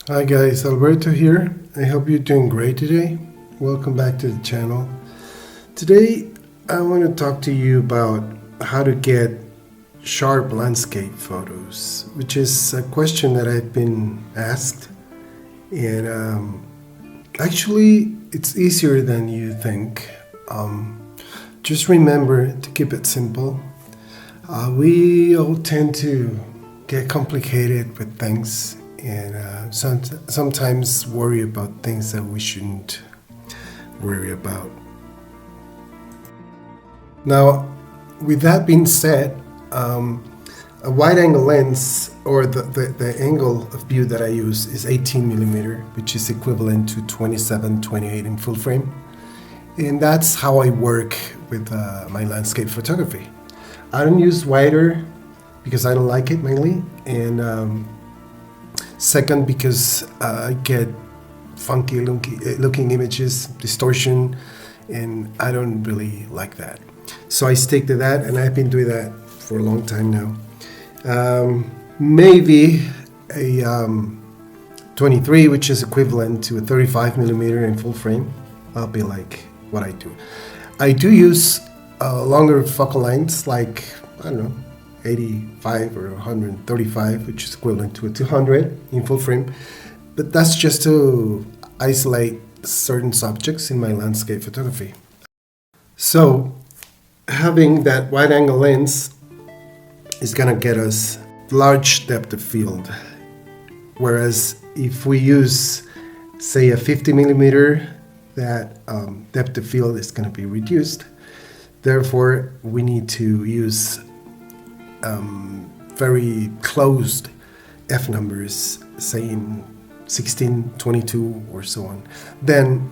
Hi guys, Alberto here. I hope you're doing great today. Welcome back to the channel. Today I want to talk to you about how to get sharp landscape photos, which is a question that I've been asked. And actually, it's easier than you think. Just remember to keep it simple. We all tend to get complicated with things and sometimes worry about things that we shouldn't worry about. Now, with that being said, a wide angle lens or the angle of view that I use is 18 millimeter, which is equivalent to 27-28 in full frame. And that's how I work with my landscape photography. I don't use wider because I don't like it mainly, and second because I get funky looking images, distortion, and I don't really like that. So I stick to that, and I've been doing that for a long time now. Maybe a 23, which is equivalent to a 35 millimeter in full frame. I'll be like what I do. I do use longer focal lengths, like, I don't know, 85 or 135, which is equivalent to a 200 in full frame. But that's just to isolate certain subjects in my landscape photography. So having that wide angle lens is gonna get us large depth of field. Whereas if we use, say, a 50 millimeter, that depth of field is gonna be reduced. Therefore, we need to use very closed f numbers, saying 16, 22, or so on. Then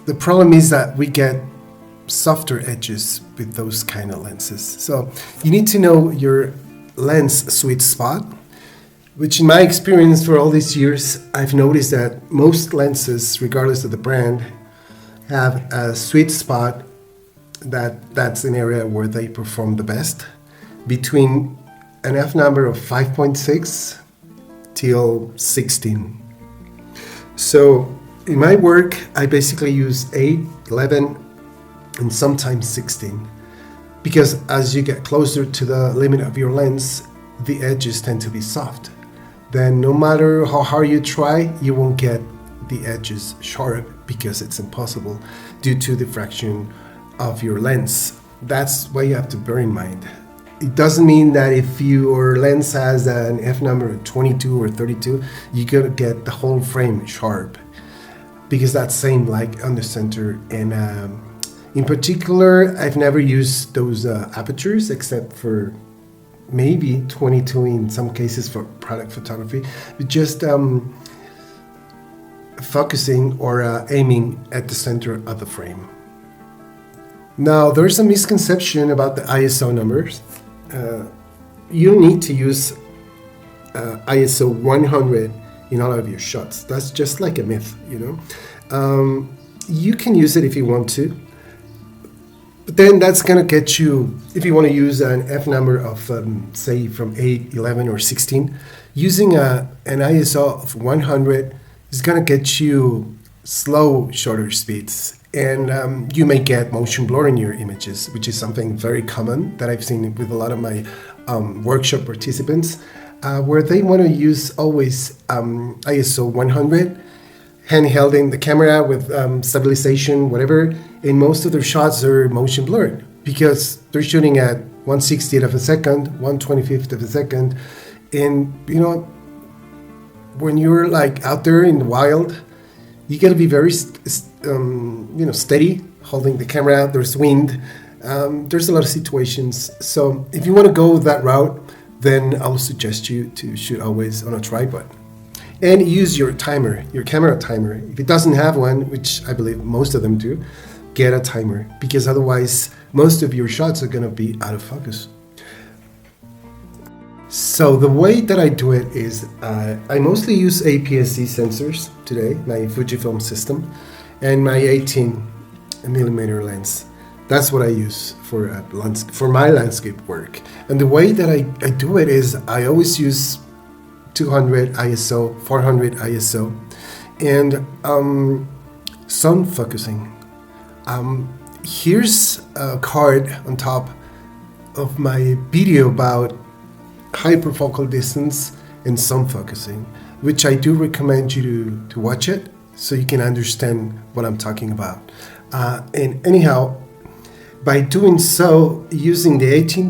the problem is that we get softer edges with those kind of lenses. So you need to know your lens sweet spot, which in my experience for all these years, I've noticed that most lenses, regardless of the brand, have a sweet spot that's an area where they perform the best, between an f number of 5.6 till 16. So in my work, I basically use 8, 11, and sometimes 16, because as you get closer to the limit of your lens, the edges tend to be soft. Then no matter how hard you try, you won't get the edges sharp because it's impossible due to the diffraction of your lens. That's what you have to bear in mind. It doesn't mean that if your lens has an f number of 22 or 32, you're gonna get the whole frame sharp, because that's same like on the center. And in particular, I've never used those apertures except for maybe 22 in some cases for product photography, but just focusing or aiming at the center of the frame. Now, there's a misconception about the ISO numbers. You need to use ISO 100 in all of your shots. That's just like a myth, you know. You can use it if you want to, but then that's going to get you, if you want to use an F number of, say, from 8, 11, or 16, using an ISO of 100 is going to get you slow shutter speeds. And you may get motion blur in your images, which is something very common that I've seen with a lot of my workshop participants, where they want to use always ISO 100, handheld in the camera with stabilization, whatever, and most of their shots are motion blurred because they're shooting at 1/60th of a second, 1/25th of a second. And, you know, when you're like out there in the wild, you got to be very steady holding the camera. There's wind, there's a lot of situations. So if you want to go that route, then I will suggest you to shoot always on a tripod and use your timer, your camera timer. If it doesn't have one, which I believe most of them do, get a timer, because otherwise most of your shots are going to be out of focus. So the way that I do it is I mostly use APS-C sensors today, my Fujifilm system, and my 18 millimeter lens. That's what I use for my landscape work. And the way that I do it is I always use 200 ISO, 400 ISO, and sun focusing. Here's a card on top of my video about hyperfocal distance and sun focusing, which I do recommend you to watch it so you can understand what I'm talking about. And anyhow, by doing so, using the 18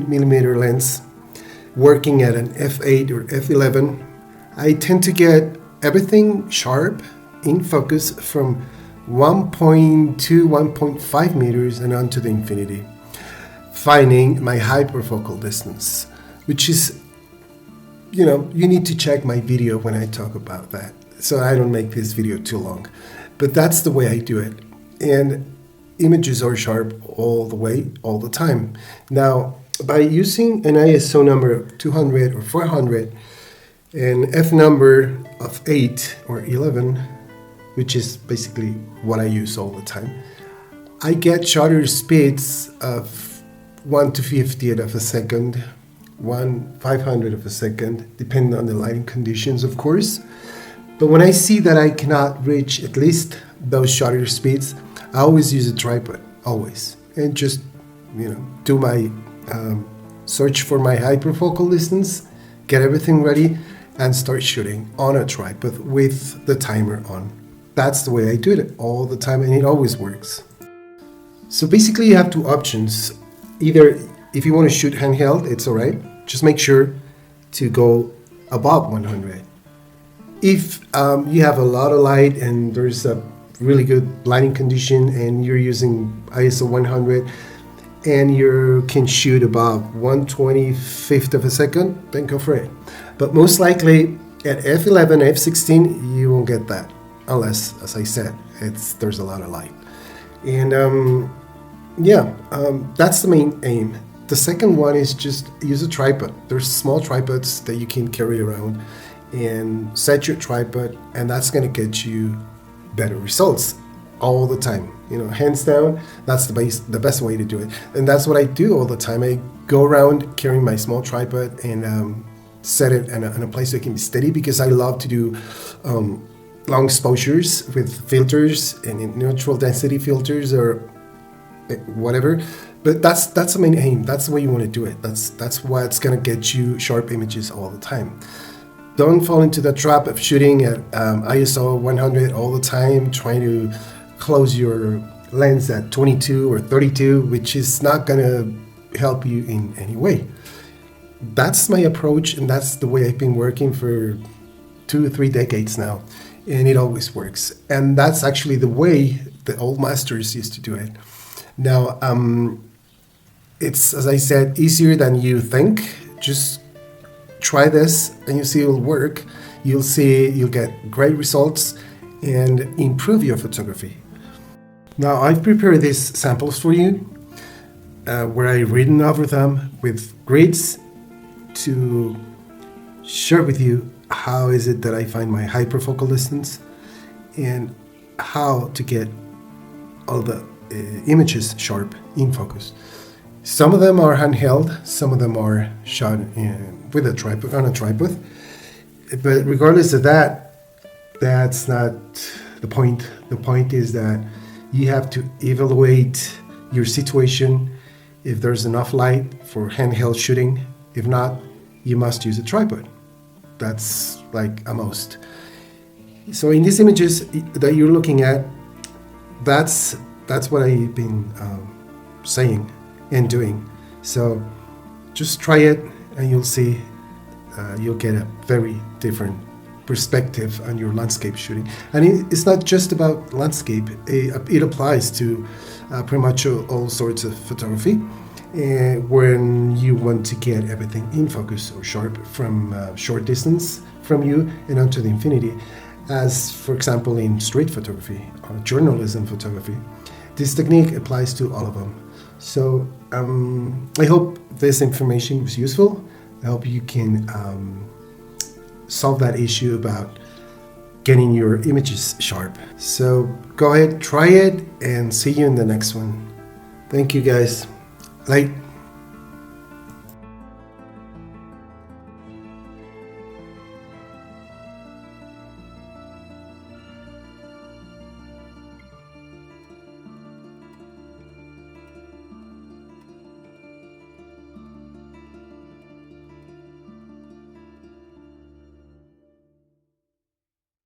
millimeter lens, working at an f8 or f11, I tend to get everything sharp in focus from 1.2, 1.5 meters and on to the infinity, finding my hyperfocal distance, which is, you need to check my video when I talk about that, so I don't make this video too long. But that's the way I do it. And images are sharp all the way, all the time. Now, by using an ISO number of 200 or 400, an f number of 8 or 11, which is basically what I use all the time, I get shutter speeds of 1 to 50th of a second, 1/500 of a second, depending on the lighting conditions, of course. But when I see that I cannot reach at least those shutter speeds, I always use a tripod, always, and just do my search for my hyperfocal distance, get everything ready, and start shooting on a tripod with the timer on. That's the way I do it all the time, and it always works. So basically you have two options. Either if you want to shoot handheld, it's all right. Just make sure to go above 100. If you have a lot of light and there's a really good lighting condition and you're using ISO 100 and you can shoot above 1/25th of a second, then go for it. But most likely at f11, f16, you won't get that unless, as I said, there's a lot of light. And that's the main aim. The second one is just use a tripod. There's small tripods that you can carry around and set your tripod, and that's going to get you better results all the time. Hands down, that's the best way to do it. And that's what I do all the time. I go around carrying my small tripod and set it in a place so it can be steady, because I love to do long exposures with filters and neutral density filters or whatever. But that's the main aim. That's the way you want to do it. That's what's going to get you sharp images all the time. Don't fall into the trap of shooting at ISO 100 all the time, trying to close your lens at 22 or 32, which is not going to help you in any way. That's my approach, and that's the way I've been working for 2 or 3 decades now, and it always works. And that's actually the way the old masters used to do it. Now, it's, as I said, easier than you think. Just try this and you see it'll work. You'll see you'll get great results and improve your photography. Now, I've prepared these samples for you where I've written over them with grids to share with you how is it that I find my hyperfocal distance and how to get all the images sharp in focus. Some of them are handheld, some of them are shot with a tripod, on a tripod. But regardless of that, that's not the point. The point is that you have to evaluate your situation, if there's enough light for handheld shooting. If not, you must use a tripod. That's like a must. So in these images that you're looking at, that's what I've been saying and doing. So just try it and you'll see you'll get a very different perspective on your landscape shooting. And it's not just about landscape. It applies to pretty much all sorts of photography when you want to get everything in focus or sharp from short distance from you and onto the infinity, as for example in street photography or journalism photography. This technique applies to all of them. So I hope this information was useful. I hope you can solve that issue about getting your images sharp. So go ahead, try it, and see you in the next one. Thank you guys. Bye.